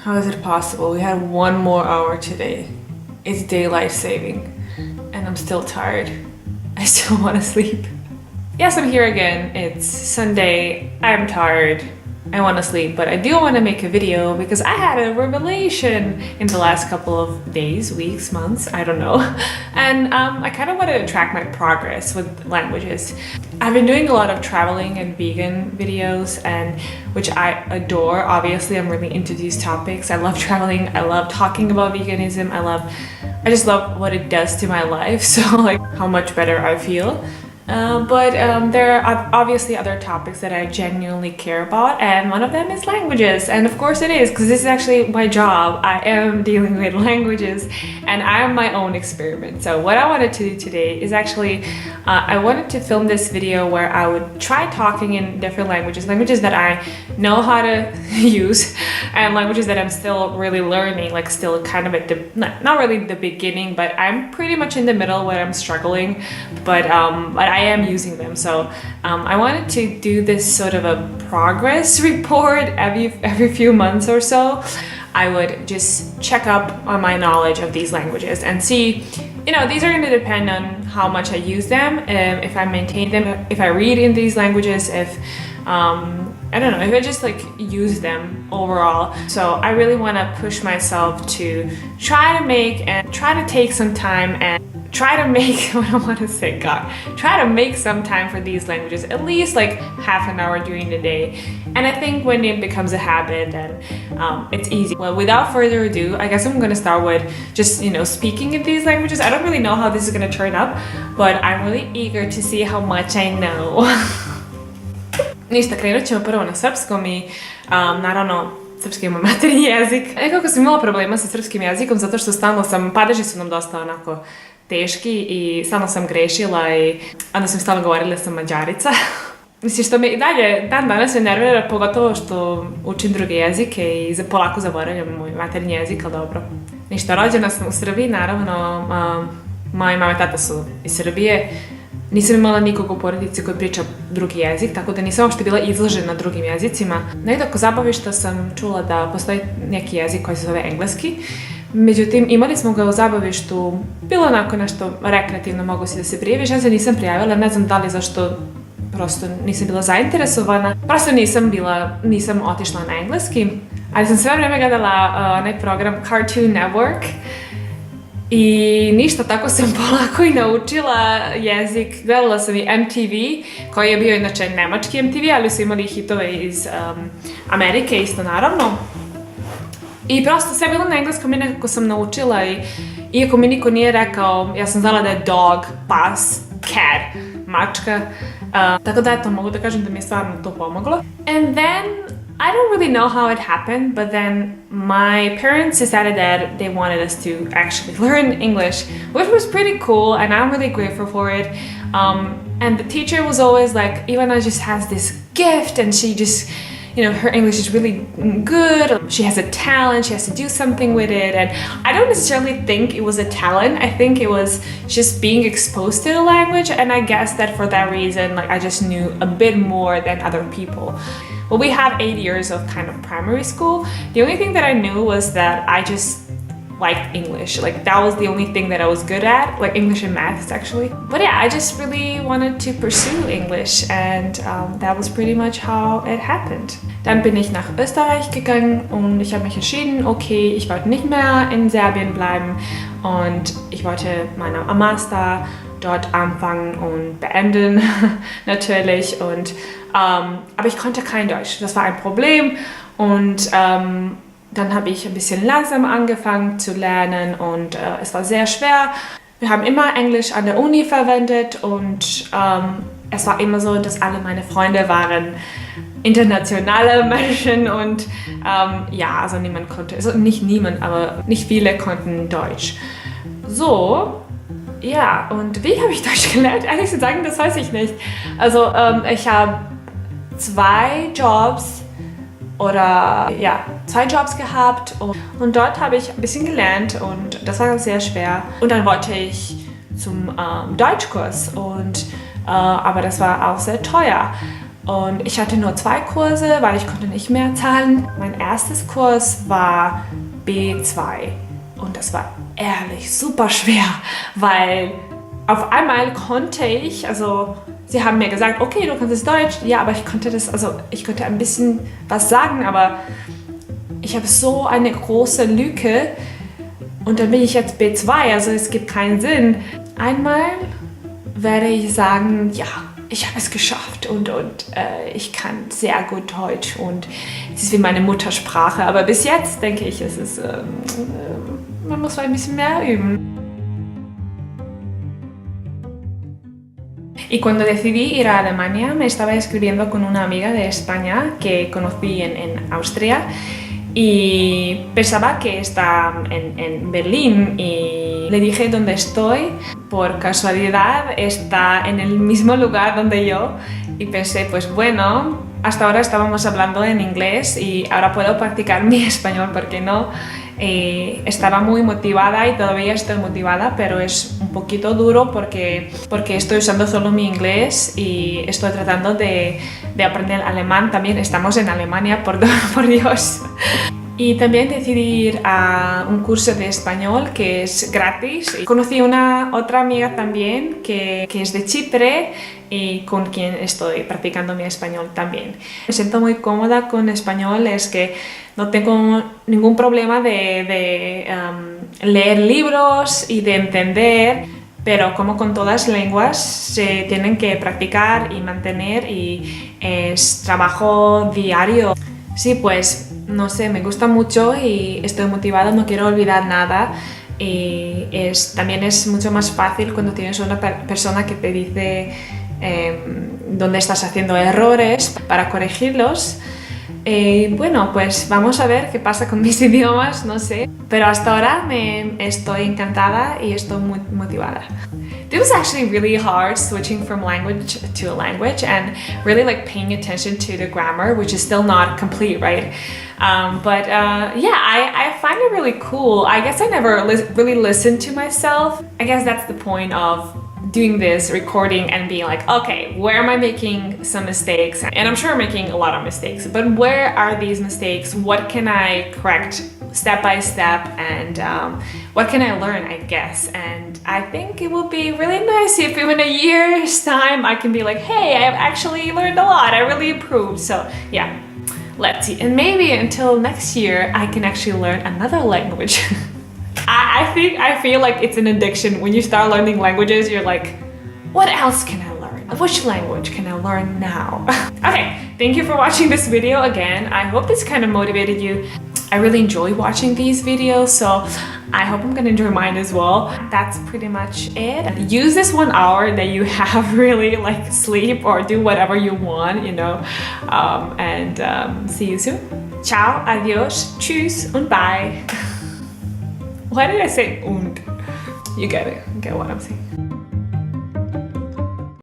How is it possible? We had one more hour today. It's daylight saving, and I'm still tired. I still want to sleep. Yes, I'm here again. It's Sunday. I'm tired. I want to sleep, but I do want to make a video because I had a revelation in the last couple of days, weeks, months, I don't know. And I kind of wanted to track my progress with languages. I've been doing a lot of traveling and vegan videos, and which I adore. Obviously, I'm really into these topics. I love traveling. I love talking about veganism. I just love what it does to my life. So like how much better I feel. But there are obviously other topics that I genuinely care about, and one of them is languages. And of course it is, because this is actually my job. I am dealing with languages, and I am my own experiment. So what I wanted to do today is actually, I wanted to film this video where I would try talking in different languages that I know how to use, and languages that I'm still really learning, like still kind of at the, not really the beginning, but I'm pretty much in the middle where I'm struggling, but I am using them. So I wanted to do this sort of a progress report every few months or so. I would just check up on my knowledge of these languages and see, you know, these are going to depend on how much I use them, if I maintain them, if I read in these languages, if I don't know, if I just like use them overall. So I really want to push myself to try to take some time and try to make, what I want to say, try to make some time for these languages, at least like half an hour during the day. And I think when it becomes a habit, then it's easy. Well, without further ado, I guess I'm going to start with just, you know, speaking in these languages. I don't really know how this is going to turn up, but I'm really eager to see how much I know. Ništa, krenut ćemo prvo na srpskom i naravno srpski je moj maternji jezik. Nekako sam imala problema sa srpskim jezikom zato što stalno padeži su nam dosta onako teški i stalno sam grešila i onda sam stalno govorila da sam Mađarica. Mislim što me i dalje dan danas me nervira, pogotovo što učim druge jezike i polako zaboravljam moj maternji jezik, ali dobro. Ništa, rođena sam u Srbiji, naravno, moja mama i tata su iz Srbije. Nisam imala nikog u porodici koji priča drugi jezik, tako da nisam uopšte bila izložena drugim jezicima. Negdje oko zabavišta sam čula da postoji neki jezik koji se zove engleski. Međutim, imali smo ga u zabavištu, bilo onako nešto rekreativno, mogu si da se prijaviš. Ja se nisam prijavila, ne znam da li zašto, prosto nisam bila zainteresovana. Prosto nisam otišla na engleski, ali sam sve vreme gledala onaj program Cartoon Network. I ništa, tako sam polako i naučila jezik. Gledala sam i MTV, koji je bio inače nemački MTV, ali su imali hitove iz Amerike isto naravno. I prosto sve bilo na engleskom i nekako sam naučila i iako mi niko nije rekao, ja sam znala da je dog, pas, cat, mačka. Tako da eto, mogu da kažem da mi je stvarno to pomoglo. And then I don't really know how it happened, but then my parents decided that they wanted us to actually learn English, which was pretty cool, and I'm really grateful for it. And the teacher was always like, Ivana just has this gift, and she just, you know, her English is really good. She has a talent, she has to do something with it. And I don't necessarily think it was a talent. I think it was just being exposed to the language. And I guess that for that reason, like I just knew a bit more than other people. Well, we have 8 years of kind of primary school. The only thing that I knew was that I just liked English. Like that was the only thing that I was good at, like English and maths actually. But yeah, I just really wanted to pursue English, and that was pretty much how it happened. Dann bin ich nach Österreich gegangen und ich habe mich entschieden, okay, ich wollte nicht mehr in Serbien bleiben und ich wollte meinen Master dort anfangen und beenden natürlich, und aber ich konnte kein Deutsch, das war ein Problem, und dann habe ich ein bisschen langsam angefangen zu lernen und es war sehr schwer. Wir haben immer Englisch an der Uni verwendet und es war immer so, dass alle meine Freunde waren internationale Menschen und ja, also niemand konnte, also nicht niemand, aber nicht viele konnten Deutsch. So, ja, und wie habe ich Deutsch gelernt? Ehrlich zu sagen, das weiß ich nicht. Also ich habe 2 Jobs gehabt und dort habe ich ein bisschen gelernt und das war sehr schwer. Und dann wollte ich zum Deutschkurs, und aber das war auch sehr teuer. Und ich hatte nur 2 Kurse, weil ich konnte nicht mehr zahlen. Mein erstes Kurs war B2 und das war ehrlich super schwer, weil auf einmal konnte ich, also sie haben mir gesagt, okay, du kannst Deutsch, ja, aber ich konnte ein bisschen was sagen, aber ich habe so eine große Lücke und dann bin ich jetzt B2, also es gibt keinen Sinn. Einmal werde ich sagen, ja, ich habe es geschafft und ich kann sehr gut Deutsch und es ist wie meine Muttersprache. Aber bis jetzt denke ich, man muss ein bisschen mehr üben. Y cuando decidí ir a Alemania me estaba escribiendo con una amiga de España que conocí en Austria y pensaba que está en Berlín y le dije dónde estoy. Por casualidad está en el mismo lugar donde yo y pensé, pues bueno, hasta ahora estábamos hablando en inglés y ahora puedo practicar mi español, ¿por qué no? Estaba muy motivada y todavía estoy motivada, pero es un poquito duro porque estoy usando solo mi inglés y estoy tratando de aprender alemán. También estamos en Alemania, por Dios. Y también decidí ir a un curso de español que es gratis. Conocí otra amiga también que es de Chipre y con quien estoy practicando mi español también. Me siento muy cómoda con español, es que no tengo ningún problema de leer libros y de entender, pero como con todas lenguas se tienen que practicar y mantener y es trabajo diario. Sí, pues no sé, me gusta mucho y estoy motivada, no quiero olvidar nada y también es mucho más fácil cuando tienes una persona que te dice dónde estás haciendo errores para corregirlos. Bueno, pues vamos a ver qué pasa con mis idiomas, no sé, pero hasta ahora estoy encantada y estoy muy motivada. It was actually really hard switching from language to a language and really like paying attention to the grammar, which is still not complete, right? Yeah, I find it really cool. I guess I never really listened to myself. I guess that's the point of doing this recording and being like, okay, where am I making some mistakes? And I'm sure I'm making a lot of mistakes, but where are these mistakes? What can I correct step by step? And what can I learn, I guess? And I think it will be really nice if in a year's time I can be like, hey, I've actually learned a lot, I really improved. So yeah, let's see. And maybe until next year, I can actually learn another language. I feel like it's an addiction. When you start learning languages, you're like, what else can I learn? Which language can I learn now? Okay, thank you for watching this video again. I hope this kind of motivated you. I really enjoy watching these videos, so I hope I'm gonna enjoy mine as well. That's pretty much it. Use this 1 hour that you have really, like, sleep or do whatever you want, you know, see you soon. Ciao, adios, tschüss, und bye. Why did I say und? You get it, get what I'm saying.